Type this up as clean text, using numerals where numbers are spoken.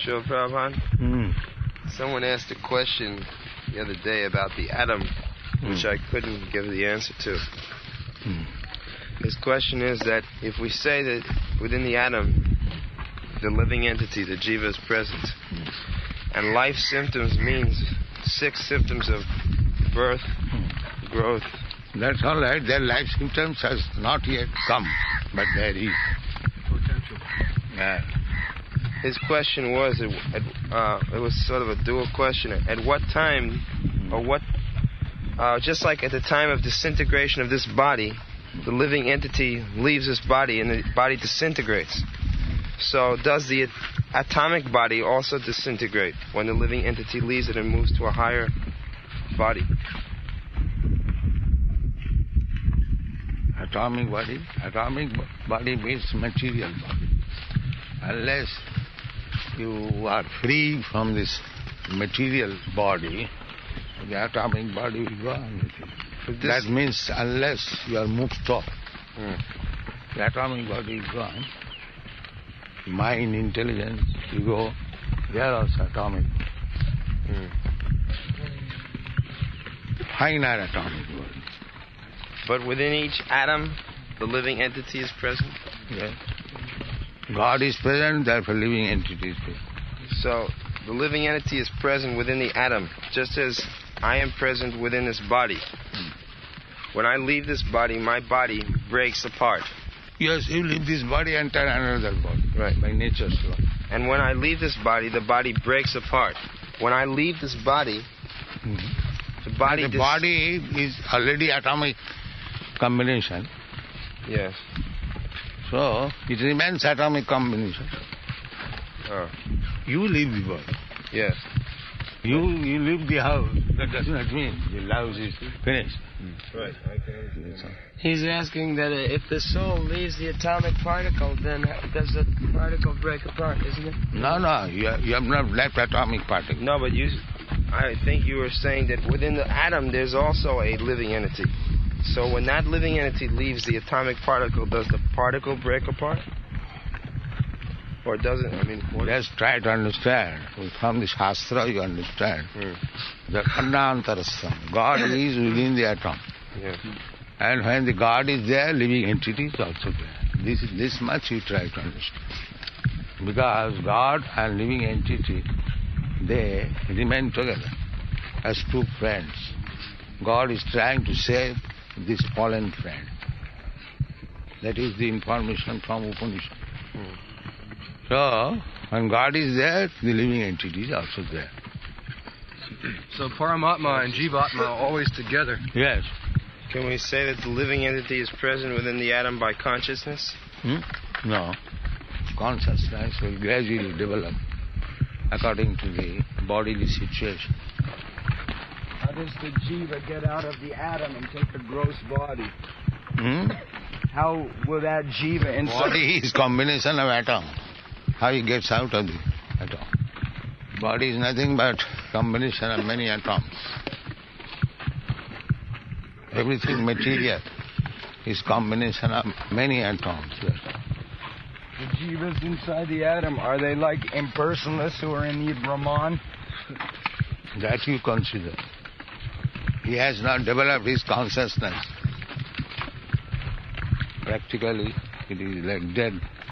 Srila Prabhupada, someone asked a question the other day about the atom, which I couldn't give the answer to. His question is that if we say that within the atom, the living entity, the jiva, is present, and life symptoms means 6 symptoms of birth, growth. That's all right. Their life symptoms has not yet come, but there is potential. Yeah. His question was, it was sort of a dual question. At what time, or what, just like at the time of disintegration of this body, the living entity leaves this body and the body disintegrates. So does the atomic body also disintegrate when the living entity leaves it and moves to a higher body? Atomic body means material body. Unless you are free from this material body, the atomic body will go on with it. That means unless you are mukta, the atomic body is gone. Mind, intelligence, ego, they are also atomic. Finer atomic body. But within each atom, the living entity is present? Yes. God is present, therefore living entity is present. So, the living entity is present within the atom, just as I am present within this body. When I leave this body, my body breaks apart. Yes, you leave this body, enter another body. Right. By nature's law. And when I leave this body, the body breaks apart. When I leave this body, the body... The body is already atomic combination. Yes. So, it remains atomic combination. Oh. You leave the body. Yes. You leave the house. That does not mean the house is finished. Right. I can understand. He's asking that if the soul leaves the atomic particle, then does the particle break apart, isn't it? No, you have not left atomic particle. No, but I think you were saying that within the atom there's also a living entity. So when that living entity leaves the atomic particle, does the particle break apart? Or does it? I mean, just try to understand. From the Shastra you understand. The Khandantarasam. God is within the atom. Yeah. And when the God is there, living entity is also there. This much you try to understand. Because God and living entity, they remain together as two friends. God is trying to save this fallen friend. That is the information from Upanishad. So, when God is there, the living entity is also there. So Paramatma and Jivatma are always together. Yes. Can we say that the living entity is present within the atom by consciousness? No. Consciousness will gradually develop according to the bodily situation. How does the jiva get out of the atom and take the gross body? How will that jiva inside... Body is combination of atom. How he gets out of the atom? Body is nothing but combination of many atoms. Everything material is combination of many atoms. The jivas inside the atom, are they like impersonalists who are in the Brahman? That you consider. He has not developed his consciousness. Practically, it is like dead.